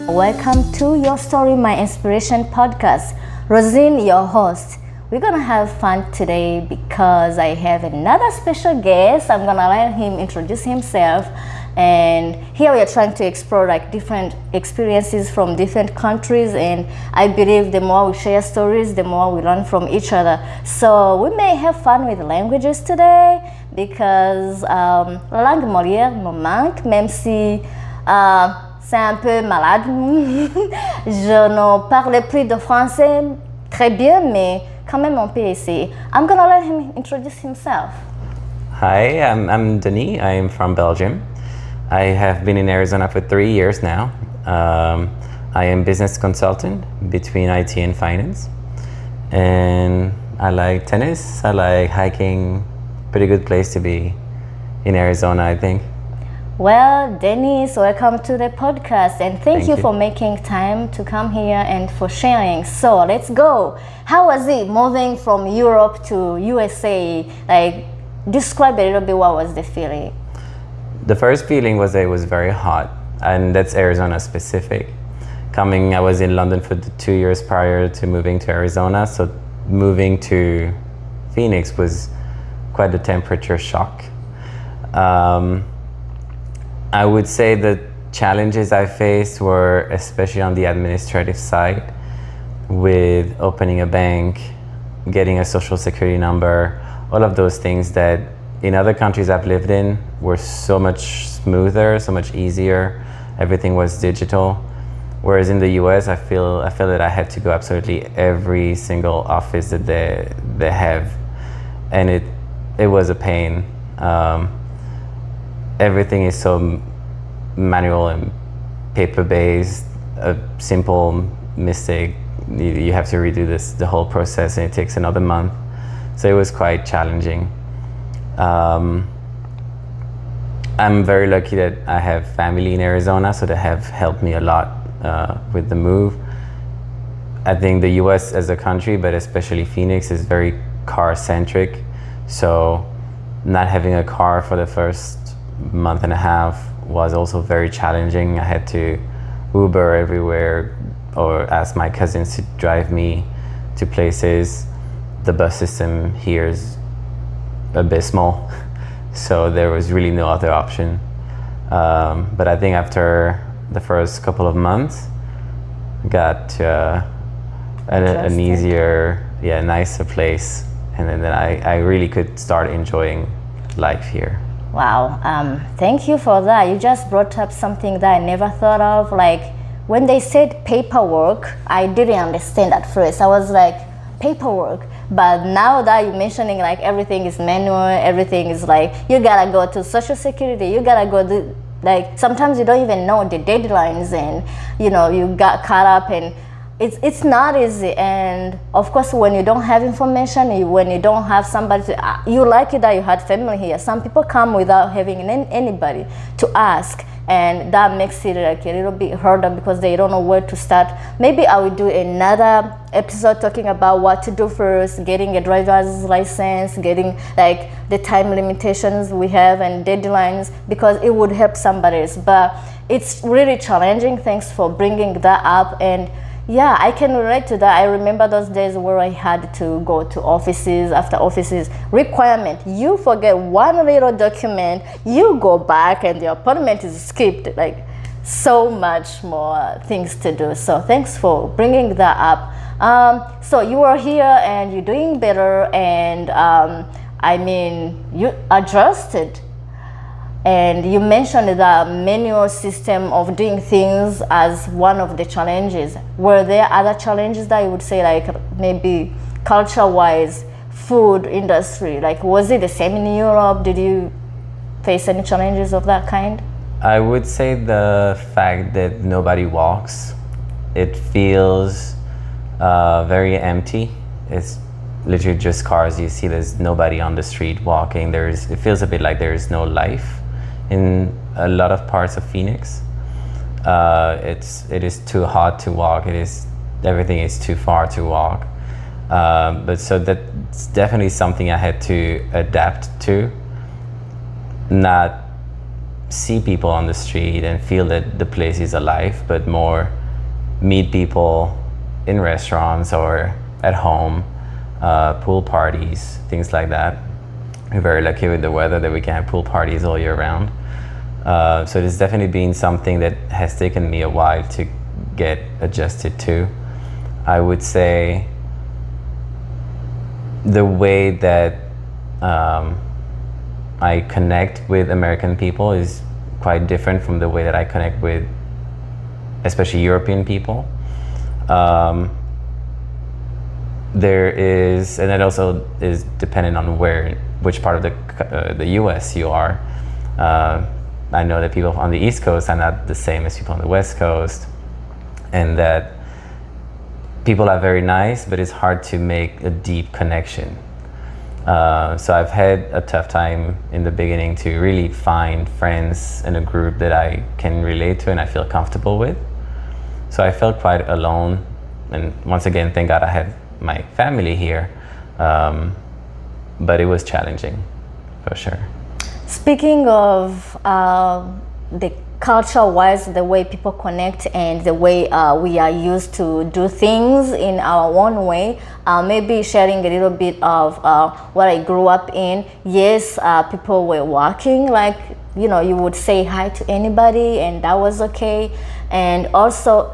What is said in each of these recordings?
Welcome to Your Story, My Inspiration podcast. Rosine, your host. We're gonna have fun today because I have another special guest. I'm gonna let him introduce himself. And here we are trying to explore like different experiences from different countries. And I believe the more we share stories, the more we learn from each other. So we may have fun with languages today because la langue Molière me manque, même si c'est un peu malade. Je ne parle plus de français très bien, mais quand même on peut essayer. I'm gonna let him introduce himself. Hi, I'm Denis. I am from Belgium. I have been in Arizona for 3 years now. I am business consultant between IT and finance. And I like tennis, I like hiking. Pretty good place to be in Arizona, I think. Well, Denis, welcome to the podcast and thank you you for making time to come here and for sharing. So let's go. How was it moving from Europe to USA? Like, describe a little bit what was the feeling? The first feeling was that it was very hot, and that's Arizona specific. I was in London for the 2 years prior to moving to Arizona, so moving to Phoenix was quite a temperature shock. I would say the challenges I faced were especially on the administrative side, with opening a bank, getting a social security number, all of those things that in other countries I've lived in were so much smoother, so much easier. Everything was digital. Whereas in the US, I feel that I had to go absolutely every single office that they have, and it was a pain. Everything is so manual and paper-based. A simple mistake, you have to redo the whole process, and it takes another month. So it was quite challenging. I'm very lucky that I have family in Arizona, so they have helped me a lot with the move. I think the US as a country, but especially Phoenix, is very car-centric. So not having a car for the first month and a half was also very challenging. I had to Uber everywhere or ask my cousins to drive me to places. The bus system here is abysmal, so there was really no other option. But I think after the first couple of months, got to an easier, nicer place, and then I really could start enjoying life here. Wow, thank you for that. You just brought up something that I never thought of. Like when they said paperwork, I didn't understand at first. I was like, paperwork? But now that you're mentioning like everything is manual, everything is like you gotta go to Social Security, you gotta go to, like sometimes you don't even know the deadlines, and you know you got caught up, and it's not easy. And of course when you don't have information, when you don't have somebody to, you're lucky that you had family here. Some people come without having anybody to ask, and that makes it like a little bit harder because they don't know where to start. Maybe I will do another episode talking about what to do first, getting a driver's license, getting like the time limitations we have and deadlines, because it would help somebody else. But it's really challenging. Thanks for bringing that up. And yeah, I can relate to that. I remember those days where I had to go to offices after offices. Requirement, you forget one little document, you go back and the appointment is skipped. Like so much more things to do. So thanks for bringing that up. So you are here and you're doing better, and I mean, you adjusted. And you mentioned the manual system of doing things as one of the challenges. Were there other challenges that you would say, like maybe culture-wise, food industry? Like, was it the same in Europe? Did you face any challenges of that kind? I would say the fact that nobody walks. It feels very empty. It's literally just cars. You see there's nobody on the street walking. It feels a bit like there is no life in a lot of parts of Phoenix. It is too hot to walk. Everything is too far to walk. But so that's definitely something I had to adapt to. Not see people on the street and feel that the place is alive, but more meet people in restaurants or at home, pool parties, things like that. We're very lucky with the weather that we can have pool parties all year round. So it's definitely been something that has taken me a while to get adjusted to. I would say the way that I connect with American people is quite different from the way that I connect with especially European people. There is, and it also is dependent on which part of the US you are. I know that people on the East Coast are not the same as people on the West Coast, and that people are very nice, but it's hard to make a deep connection. So I've had a tough time in the beginning to really find friends in a group that I can relate to and I feel comfortable with. So I felt quite alone, and once again, thank God I had my family here, but it was challenging, for sure. Speaking of the culture-wise, the way people connect and the way we are used to do things in our own way, maybe sharing a little bit of what I grew up in. Yes, people were walking, like, you know, you would say hi to anybody and that was okay. And also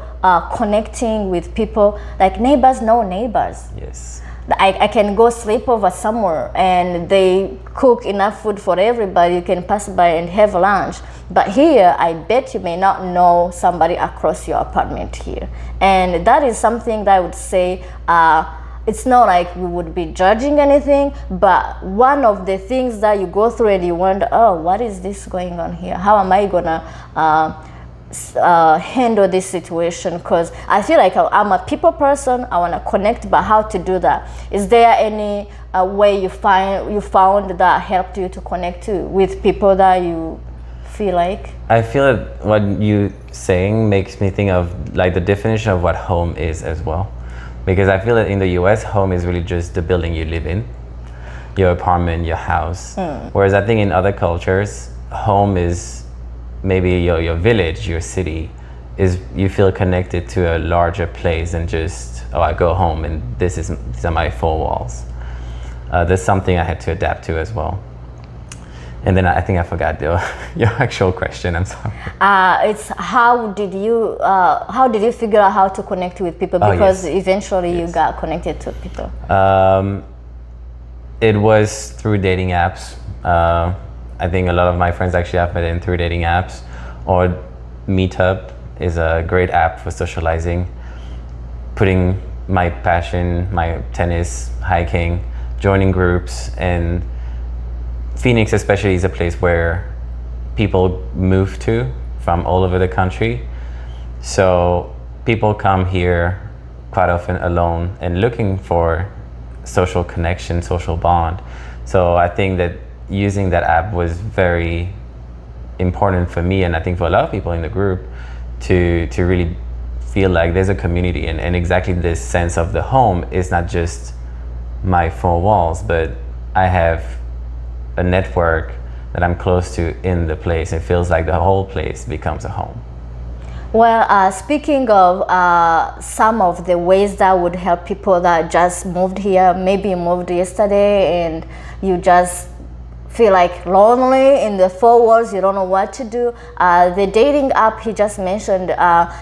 connecting with people, like neighbors know neighbors. Yes. I can go sleep over somewhere and they cook enough food for everybody. You can pass by and have lunch. But here, I bet you may not know somebody across your apartment here. And that is something that I would say, it's not like we would be judging anything, but one of the things that you go through and you wonder, oh, what is this going on here? How am I gonna handle this situation? Because I feel like I'm a people person. I want to connect, but how to do that? Is there any way you found that helped you to connect with people that you feel like? I feel that what you saying makes me think of like the definition of what home is as well, because I feel that in the US, home is really just the building you live in, your apartment, your house. Whereas I think in other cultures, home is maybe your village, your city, is you feel connected to a larger place than just, oh, I go home and these are my four walls. That's something I had to adapt to as well. And then I think I forgot your actual question. I'm sorry. It's how did you figure out how to connect with people? Because eventually you got connected to people. It was through dating apps. I think a lot of my friends actually have met in through dating apps, or Meetup is a great app for socializing, putting my passion, my tennis, hiking, joining groups. And Phoenix especially is a place where people move to from all over the country. So people come here quite often alone and looking for social connection, social bond. So I think that using that app was very important for me, and I think for a lot of people in the group, to really feel like there's a community, and exactly this sense of the home is not just my four walls, but I have a network that I'm close to in the place. It feels like the whole place becomes a home. Well, speaking of some of the ways that would help people that just moved here, maybe you moved yesterday and you just feel like lonely in the four walls, you don't know what to do. The dating app he just mentioned,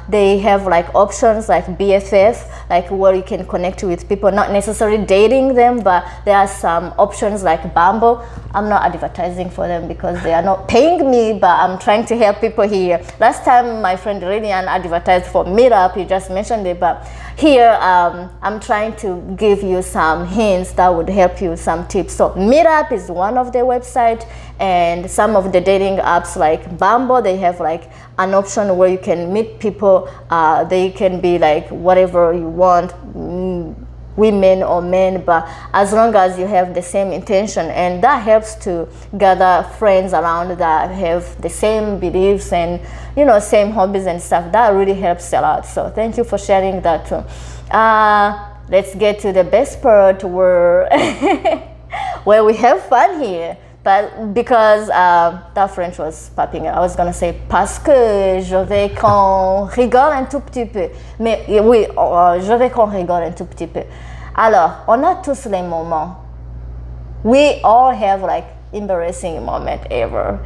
they have like options like BFF, like where you can connect with people, not necessarily dating them, but there are some options like Bumble. I'm not advertising for them because they are not paying me, but I'm trying to help people here. Last time my friend Lillian advertised for Meetup, he just mentioned it, but here I'm trying to give you some hints that would help you, some tips. So Meetup is one of the websites, and some of the dating apps like Bumble, they have like an option where you can meet people. They can be like whatever you want, women or men, but as long as you have the same intention, and that helps to gather friends around that have the same beliefs and, you know, same hobbies and stuff. That really helps a lot. So thank you for sharing that too. Let's get to the best part where where we have fun here. But because that French was popping up, I was gonna say parce que je veux qu'on rigole un tout petit peu. Mais oui, je veux qu'on rigole un tout petit peu. Alors, on a tous les moments. We all have like embarrassing moment ever.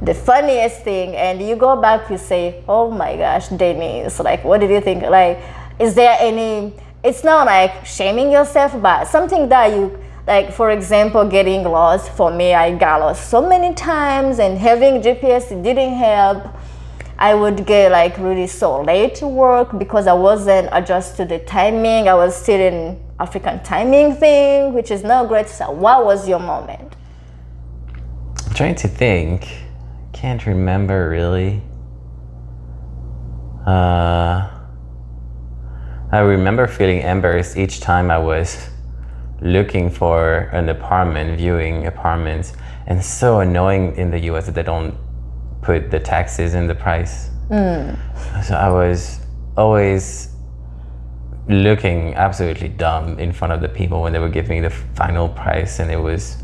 The funniest thing, and you go back, you say, oh my gosh, Denise, like, what did you think? Like, is there any, it's not like shaming yourself, but something that you, like, for example, getting lost. For me, I got lost so many times, and having GPS didn't help. I would get like really so late to work because I wasn't adjusted to the timing. I was still in African timing thing, which is not great. So what was your moment? I'm trying to think. Can't remember really. I remember feeling embarrassed each time I was looking for an apartment, viewing apartments, and it's so annoying in the US that they don't put the taxes in the price. So I was always looking absolutely dumb in front of the people when they were giving the final price, and it was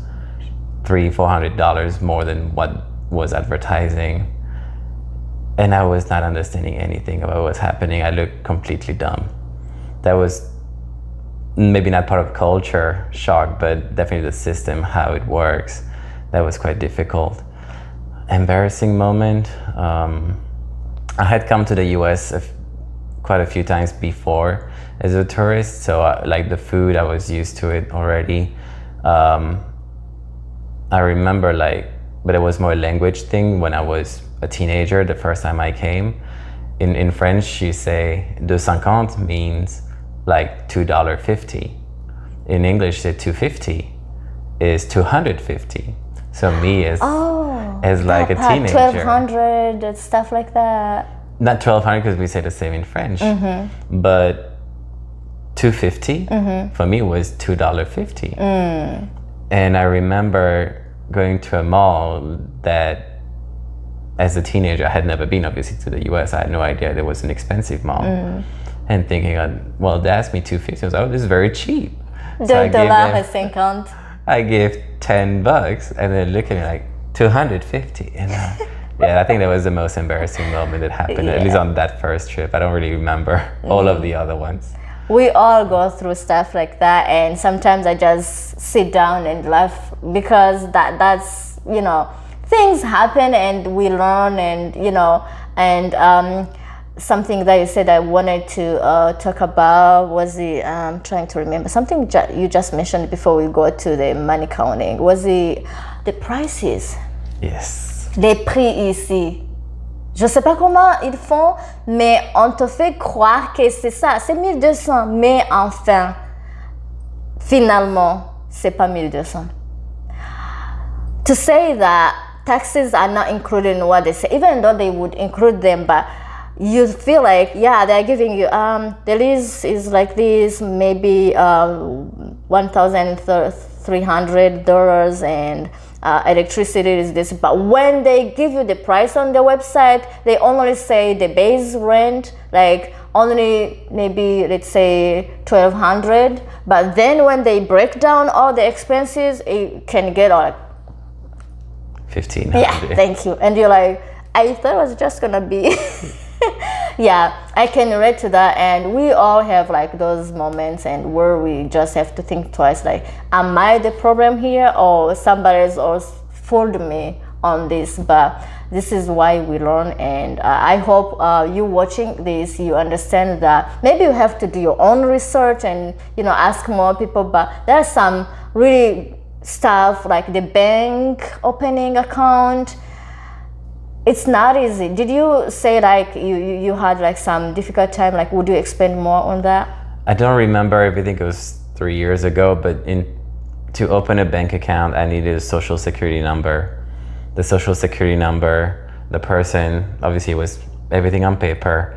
$300-400 more than what was advertising, and I was not understanding anything about what was happening. I looked completely dumb. That was maybe not part of culture shock, but definitely the system, how it works. That was quite difficult. Embarrassing moment. I had come to the US quite a few times before as a tourist, so like the food, I was used to it already. I remember but it was more a language thing when I was a teenager, the first time I came. In French, you say $2.50 means like $2.50. In English, the $2.50 is $250. So me as like a teenager. 1200 and stuff like that. Not 1200 because we say the same in French, but $2.50 for me was $2.50. And I remember going to a mall that as a teenager I had never been, obviously, to the US. I had no idea there was an expensive mall. And thinking, well, they asked me $2.50. I was like, oh, this is very cheap. So I gave $10 and then look at me like $250. And yeah, I think that was the most embarrassing moment that happened, at least on that first trip. I don't really remember all of the other ones. We all go through stuff like that, and sometimes I just sit down and laugh because that's things happen and we learn, and something that you said I wanted to talk about was I'm trying to remember something you just mentioned before we go to the money counting, was the prices. Yes. Les prix ici. Je sais pas comment ils font, mais on te fait croire que c'est ça, c'est 1200, mais enfin, finalement, c'est pas 1200. To say that taxes are not included in what they say, even though they would include them, but you feel like, yeah, they're giving you, the lease is like this, maybe $1,300 and electricity is this, but when they give you the price on the website, they only say the base rent, like only maybe let's say $1,200, but then when they break down all the expenses, it can get like $1,500. Yeah, thank you. And you're like, I thought it was just gonna be yeah, I can relate to that, and we all have like those moments and where we just have to think twice, like, am I the problem here or somebody else fooled me on this? But this is why we learn, and I hope you watching this, you understand that maybe you have to do your own research and ask more people, but there's some really stuff like the bank opening account. It's not easy. Did you say like you had like some difficult time? Like, would you expand more on that? I don't remember. I think it was 3 years ago. But to open a bank account, I needed a social security number. The social security number, the person, obviously it was everything on paper.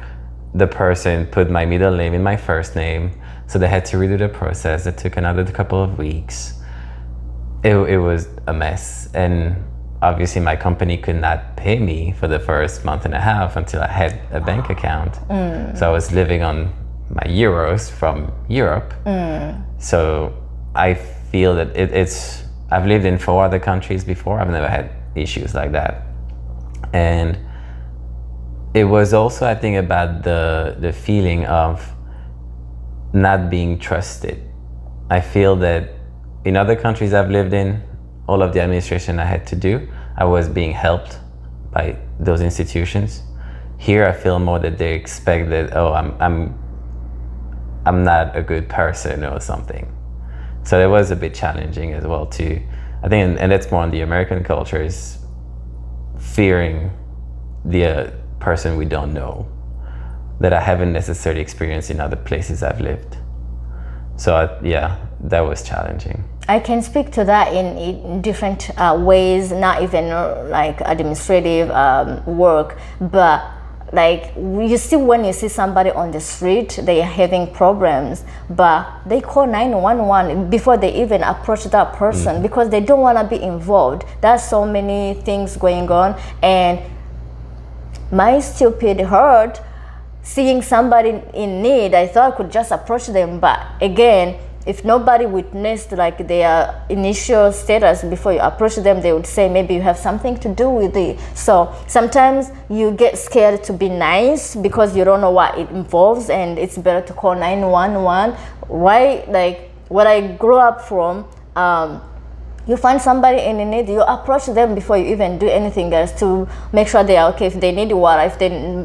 The person put my middle name in my first name, so they had to redo the process. It took another couple of weeks. It was a mess, and obviously my company could not pay me for the first month and a half until I had a bank account. So I was living on my euros from Europe. So I feel that I've lived in 4 other countries before. I've never had issues like that. And it was also, I think, about the feeling of not being trusted. I feel that in other countries I've lived in, all of the administration I had to do, I was being helped by those institutions. Here I feel more that they expect that, oh, I'm not a good person or something. So it was a bit challenging as well too. I think, and that's more on the American culture, is fearing the person we don't know, that I haven't necessarily experienced in other places I've lived. So yeah, that was challenging. I can speak to that in different ways, not even like administrative work, but like you see when you see somebody on the street, they are having problems, but they call 911 before they even approach that person because they don't want to be involved. There's so many things going on, and my stupid heart, seeing somebody in need, I thought I could just approach them, but again, if nobody witnessed like their initial status before you approach them, they would say maybe you have something to do with it. So sometimes you get scared to be nice because you don't know what it involves, and it's better to call 911. Right? Like where I grew up from, you find somebody in need, you approach them before you even do anything else to make sure they are okay. If they need water,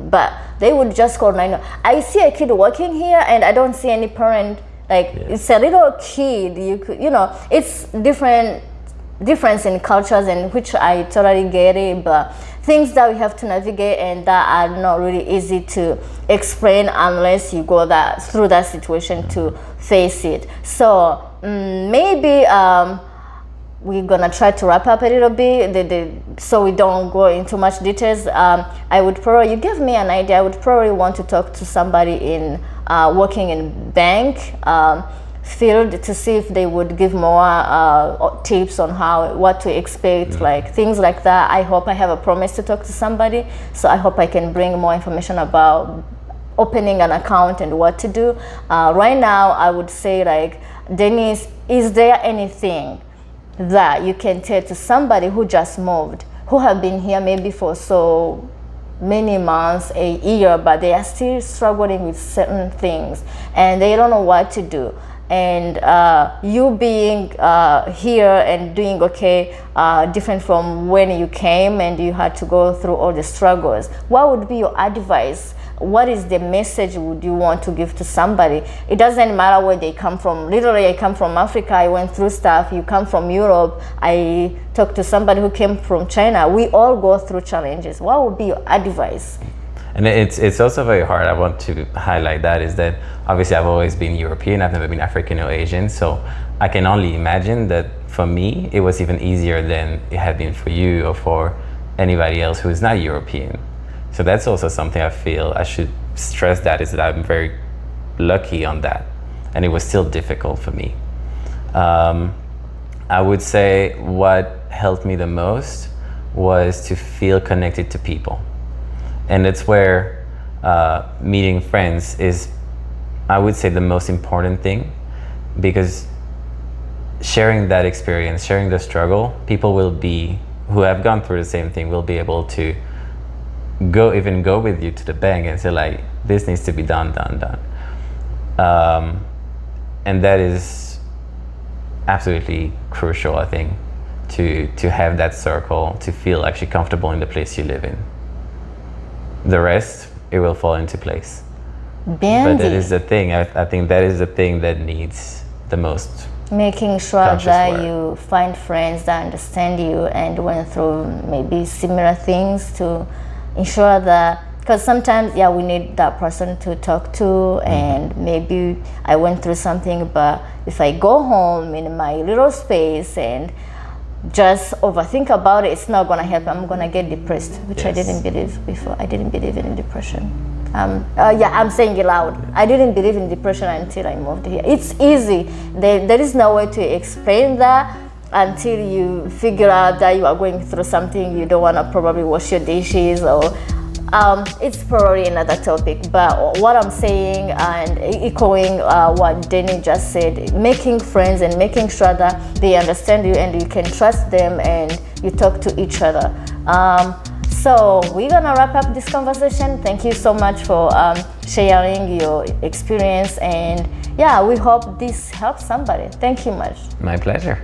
but they would just call 911. I see a kid working here, and I don't see any parent. Like it's a little kid, it's difference in cultures, and which I totally get it, but things that we have to navigate and that are not really easy to explain unless you go through that situation to face it. So maybe we're gonna try to wrap up a little bit so we don't go into much details. You gave me an idea. I would probably want to talk to somebody in working in bank field to see if they would give more tips on what to expect, like things like that. I hope I have a promise to talk to somebody, so I hope I can bring more information about opening an account and what to do. Right now, I would say, like, Denise, is there anything that you can tell to somebody who just moved, who have been here maybe for so many months, a year, but they are still struggling with certain things and they don't know what to do? And you being here and doing okay, different from when you came and you had to go through all the struggles, what would be your advice? What is the message would you want to give to somebody? It doesn't matter where they come from. Literally, I come from Africa, I went through stuff. You come from Europe, I talked to somebody who came from China. We all go through challenges. What would be your advice? And it's also very hard. I want to highlight that is that obviously I've always been European. I've never been African or Asian. So I can only imagine that for me, it was even easier than it had been for you or for anybody else who is not European. So that's also something I feel I should stress, that is that I'm very lucky on that. And it was still difficult for me. I would say what helped me the most was to feel connected to people. And it's where meeting friends is, I would say, the most important thing, because sharing that experience, sharing the struggle, people who have gone through the same thing will be able to go with you to the bank and say, like, this needs to be done. And that is absolutely crucial, I think, to have that circle, to feel actually comfortable in the place you live in. The rest, it will fall into place. Bendy. But that is the thing. I think that is the thing that needs the most. Making sure that work. you find friends that understand you and went through maybe similar things, to ensure that, because sometimes we need that person to talk to, and maybe I went through something, but if I go home in my little space and just overthink about it, it's not gonna help. I'm gonna get depressed, which I didn't believe before. I didn't believe in depression. I'm saying it loud. I didn't believe in depression until I moved here. It's easy. There is no way to explain that until you figure out that you are going through something. You don't want to probably wash your dishes, or It's probably another topic, but what I'm saying and echoing what Denny just said, making friends and making sure that they understand you and you can trust them and you talk to each other. So we're gonna wrap up this conversation. Thank you so much for sharing your experience, and yeah, we hope this helps somebody. Thank you much. My pleasure.